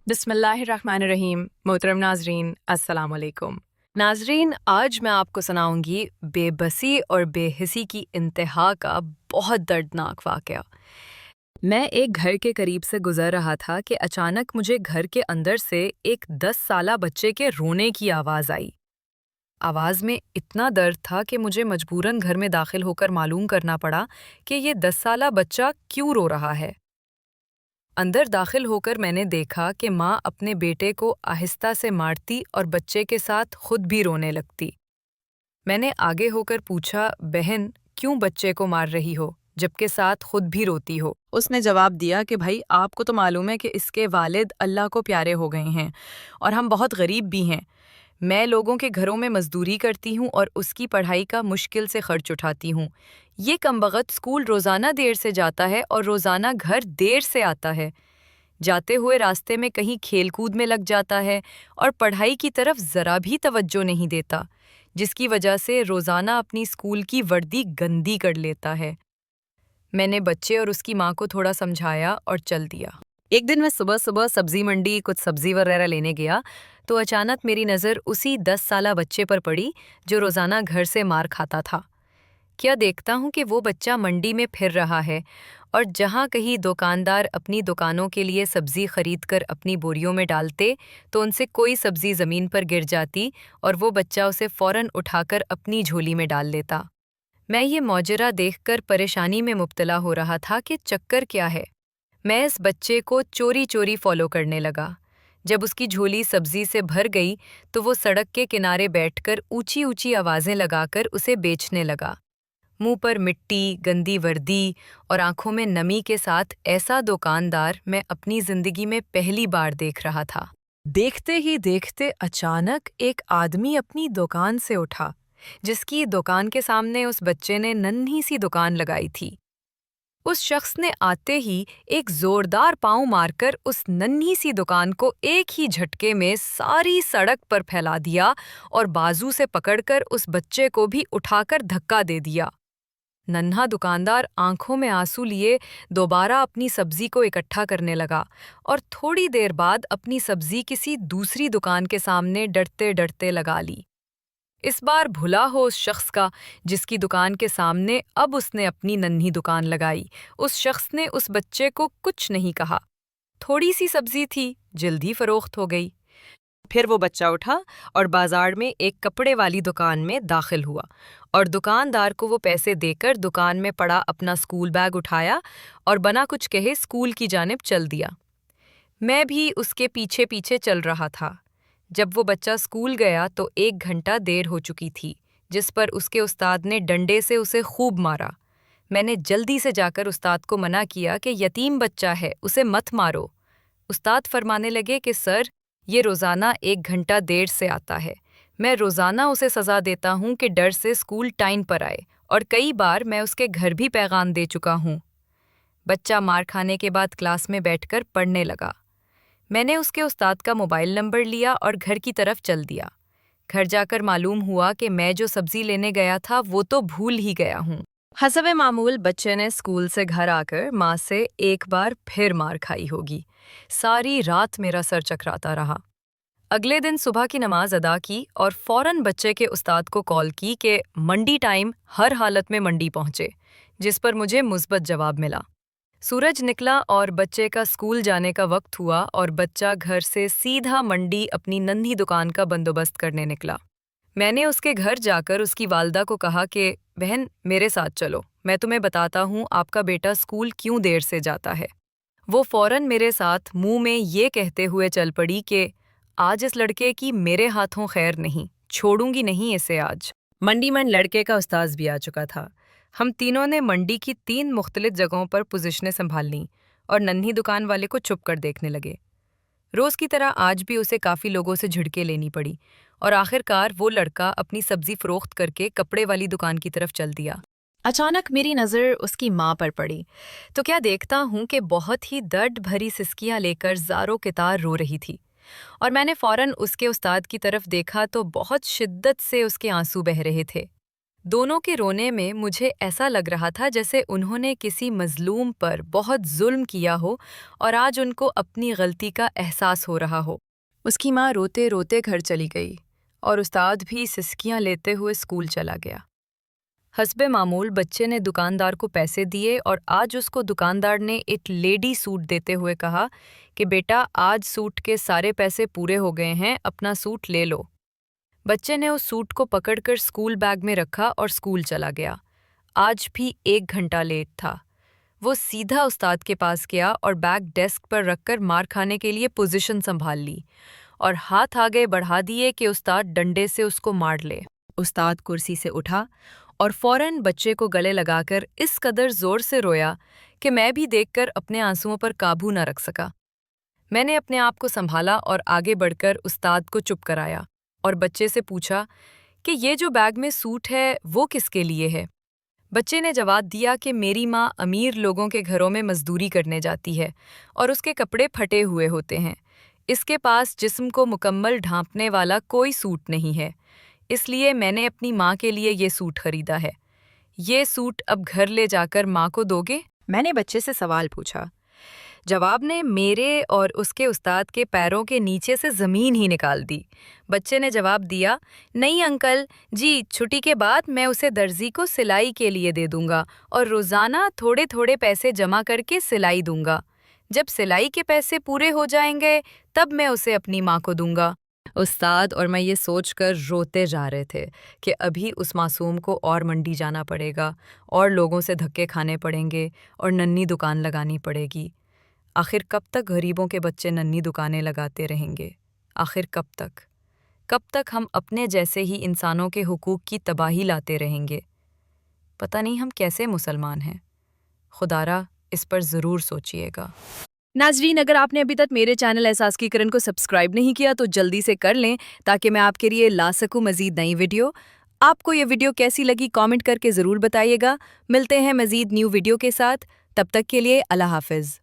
بسم اللہ الرحمن الرحیم۔ محترم ناظرین، السلام علیکم۔ ناظرین، آج میں آپ کو سناؤں گی بے بسی اور بے حسی کی انتہا کا بہت دردناک واقعہ۔ میں ایک گھر کے قریب سے گزر رہا تھا کہ اچانک مجھے گھر کے اندر سے ایک 10 سالہ بچے کے رونے کی آواز آئی۔ آواز میں اتنا درد تھا کہ مجھے مجبوراً گھر میں داخل ہو کر معلوم کرنا پڑا کہ یہ 10 سالہ بچہ کیوں رو رہا ہے۔ اندر داخل ہو کر میں نے دیکھا کہ ماں اپنے بیٹے کو آہستہ سے مارتی اور بچے کے ساتھ خود بھی رونے لگتی۔ میں نے آگے ہو کر پوچھا، بہن کیوں بچے کو مار رہی ہو جبکہ ساتھ خود بھی روتی ہو؟ اس نے جواب دیا کہ بھائی آپ کو تو معلوم ہے کہ اس کے والد اللہ کو پیارے ہو گئے ہیں اور ہم بہت غریب بھی ہیں۔ میں لوگوں کے گھروں میں مزدوری کرتی ہوں اور اس کی پڑھائی کا مشکل سے خرچ اٹھاتی ہوں۔ یہ کمبخت اسکول روزانہ دیر سے جاتا ہے اور روزانہ گھر دیر سے آتا ہے۔ جاتے ہوئے راستے میں کہیں کھیل کود میں لگ جاتا ہے اور پڑھائی کی طرف ذرا بھی توجہ نہیں دیتا، جس کی وجہ سے روزانہ اپنی اسکول کی وردی گندی کر لیتا ہے۔ میں نے بچے اور اس کی ماں کو تھوڑا سمجھایا اور چل دیا۔ ایک دن میں صبح صبح سبزی منڈی کچھ سبزی وغیرہ لینے گیا تو اچانک میری نظر اسی 10 سالہ بچے پر پڑی جو روزانہ گھر سے مار کھاتا تھا۔ کیا دیکھتا ہوں کہ وہ بچہ منڈی میں پھر رہا ہے اور جہاں کہیں دکاندار اپنی دکانوں کے لیے سبزی خرید کر اپنی بوریوں میں ڈالتے تو ان سے کوئی سبزی زمین پر گر جاتی اور وہ بچہ اسے فوراً اٹھا کر اپنی جھولی میں ڈال لیتا۔ میں یہ ماجرا دیکھ کر پریشانی میں مبتلا ہو رہا تھا کہ چکر کیا ہے۔ میں اس بچے کو چوری چوری فالو کرنے لگا۔ جب اس کی جھولی سبزی سے بھر گئی تو وہ سڑک کے کنارے بیٹھ کر اونچی اونچی آوازیں لگا کر اسے بیچنے لگا۔ منہ پر مٹی، گندی وردی اور آنکھوں میں نمی کے ساتھ ایسا دکاندار میں اپنی زندگی میں پہلی بار دیکھ رہا تھا۔ دیکھتے ہی دیکھتے اچانک ایک آدمی اپنی دکان سے اٹھا، جس کی دکان کے سامنے اس بچے نے ننھی سی دکان لگائی تھی۔ اس شخص نے آتے ہی ایک زوردار پاؤں مار کر اس ننھی سی دکان کو ایک ہی جھٹکے میں ساری سڑک پر پھیلا دیا اور بازو سے پکڑ کر اس بچے کو بھی اٹھا کر دھکا دے دیا۔ ننھا دکاندار آنکھوں میں آنسو لیے دوبارہ اپنی سبزی کو اکٹھا کرنے لگا اور تھوڑی دیر بعد اپنی سبزی کسی دوسری دکان کے سامنے ڈرتے ڈرتے لگا لی۔ اس بار بھلا ہو اس شخص کا جس کی دکان کے سامنے اب اس نے اپنی ننھی دکان لگائی۔ اس شخص نے اس بچے کو کچھ نہیں کہا۔ تھوڑی سی سبزی تھی، جلدی فروخت ہو گئی۔ پھر وہ بچہ اٹھا اور بازار میں ایک کپڑے والی دکان میں داخل ہوا اور دکاندار کو وہ پیسے دے کر دکان میں پڑا اپنا اسکول بیگ اٹھایا اور بنا کچھ کہے اسکول کی جانب چل دیا۔ میں بھی اس کے پیچھے پیچھے چل رہا تھا۔ جب وہ بچہ اسکول گیا تو 1 گھنٹہ دیر ہو چکی تھی، جس پر اس کے استاد نے ڈنڈے سے اسے خوب مارا۔ میں نے جلدی سے جا کر استاد کو منع کیا کہ یتیم بچہ ہے، اسے مت مارو۔ استاد فرمانے لگے کہ سر، یہ روزانہ 1 گھنٹہ دیر سے آتا ہے۔ میں روزانہ اسے سزا دیتا ہوں کہ ڈر سے اسکول ٹائم پر آئے اور کئی بار میں اس کے گھر بھی پیغام دے چکا ہوں۔ بچہ مار کھانے کے بعد کلاس میں بیٹھ کر پڑھنے لگا۔ میں نے اس کے استاد کا موبائل نمبر لیا اور گھر کی طرف چل دیا۔ گھر جا کر معلوم ہوا کہ میں جو سبزی لینے گیا تھا وہ تو بھول ہی گیا ہوں۔ حسب معمول بچے نے اسکول سے گھر آ کر ماں سے ایک بار پھر مار کھائی ہوگی۔ ساری رات میرا سر چکراتا رہا۔ اگلے دن صبح کی نماز ادا کی اور فوراً بچے کے استاد کو کال کی کہ منڈی ٹائم ہر حالت میں منڈی پہنچے، جس پر مجھے مثبت جواب ملا۔ سورج نکلا اور بچے کا اسکول جانے کا وقت ہوا اور بچہ گھر سے سیدھا منڈی اپنی ننھی دکان کا بندوبست کرنے نکلا۔ میں نے اس کے گھر جا کر اس کی والدہ کو کہا کہ بہن میرے ساتھ چلو، میں تمہیں بتاتا ہوں آپ کا بیٹا اسکول کیوں دیر سے جاتا ہے۔ وہ فوراً میرے ساتھ منہ میں یہ کہتے ہوئے چل پڑی کہ آج اس لڑکے کی میرے ہاتھوں خیر نہیں، چھوڑوں گی نہیں اسے آج۔ منڈی میں لڑکے کا استاذ بھی آ چکا تھا۔ ہم تینوں نے منڈی کی 3 مختلف جگہوں پر پوزیشنیں سنبھال لیں اور ننھی دکان والے کو چھپ کر دیکھنے لگے۔ روز کی طرح آج بھی اسے کافی لوگوں سے جھڑکیں لینی پڑی اور آخرکار وہ لڑکا اپنی سبزی فروخت کر کے کپڑے والی دکان کی طرف چل دیا۔ اچانک میری نظر اس کی ماں پر پڑی تو کیا دیکھتا ہوں کہ بہت ہی درد بھری سسکیاں لے کر زاروں کے تار رو رہی تھی، اور میں نے فوراً اس کے استاد کی طرف دیکھا تو بہت شدت سے اس کے آنسو بہہ رہے تھے۔ دونوں کے رونے میں مجھے ایسا لگ رہا تھا جیسے انہوں نے کسی مظلوم پر بہت ظلم کیا ہو اور آج ان کو اپنی غلطی کا احساس ہو رہا ہو۔ اس کی ماں روتے روتے گھر چلی گئی اور استاد بھی سسکیاں لیتے ہوئے اسکول چلا گیا۔ حسب معمول بچے نے دکاندار کو پیسے دیے اور آج اس کو دکاندار نے ایک لیڈی سوٹ دیتے ہوئے کہا کہ بیٹا آج سوٹ کے سارے پیسے پورے ہو گئے ہیں، اپنا سوٹ لے لو۔ بچے نے اس سوٹ کو پکڑ کر اسکول بیگ میں رکھا اور اسکول چلا گیا۔ آج بھی 1 گھنٹہ لیٹ تھا۔ وہ سیدھا استاد کے پاس گیا اور بیگ ڈیسک پر رکھ کر مار کھانے کے لیے پوزیشن سنبھال لی اور ہاتھ آگے بڑھا دیے کہ استاد ڈنڈے سے اس کو مار لے۔ استاد کرسی سے اٹھا اور فوراً بچے کو گلے لگا کر اس قدر زور سے رویا کہ میں بھی دیکھ کر اپنے آنسوؤں پر قابو نہ رکھ سکا۔ میں نے اپنے آپ کو سنبھالا اور آگے بڑھ کر استاد کو چپ کرایا اور بچے سے پوچھا کہ یہ جو بیگ میں سوٹ ہے وہ کس کے لیے ہے؟ بچے نے جواب دیا کہ میری ماں امیر لوگوں کے گھروں میں مزدوری کرنے جاتی ہے اور اس کے کپڑے پھٹے ہوئے ہوتے ہیں۔ اس کے پاس جسم کو مکمل ڈھانپنے والا کوئی سوٹ نہیں ہے، اس لیے میں نے اپنی ماں کے لیے یہ سوٹ خریدا ہے۔ یہ سوٹ اب گھر لے جا کر ماں کو دو گے؟ میں نے بچے سے سوال پوچھا۔ جواب نے میرے اور اس کے استاد کے پیروں کے نیچے سے زمین ہی نکال دی۔ بچے نے جواب دیا، نہیں انکل جی، چھٹی کے بعد میں اسے درزی کو سلائی کے لیے دے دوں گا اور روزانہ تھوڑے تھوڑے پیسے جمع کر کے سلائی دوں گا۔ جب سلائی کے پیسے پورے ہو جائیں گے تب میں اسے اپنی ماں کو دوں گا۔ استاد اور میں یہ سوچ کر روتے جا رہے تھے کہ ابھی اس معصوم کو اور منڈی جانا پڑے گا اور لوگوں سے دھکے کھانے پڑیں گے اور ننھی دکان لگانی پڑے گی۔ آخر کب تک غریبوں کے بچے ننھی دکانیں لگاتے رہیں گے؟ آخر کب تک؟ کب تک ہم اپنے جیسے ہی انسانوں کے حقوق کی تباہی لاتے رہیں گے؟ پتہ نہیں ہم کیسے مسلمان ہیں۔ خدارا اس پر ضرور سوچئے گا۔ ناظرین، اگر آپ نے ابھی تک میرے چینل احساس کی کرن کو سبسکرائب نہیں کیا تو جلدی سے کر لیں تاکہ میں آپ کے لیے لا سکوں مزید نئی ویڈیو۔ آپ کو یہ ویڈیو کیسی لگی کامنٹ کر کے ضرور بتائیے گا۔ ملتے ہیں مزید نیو ویڈیو کے ساتھ، تب تک کے لیے اللہ حافظ۔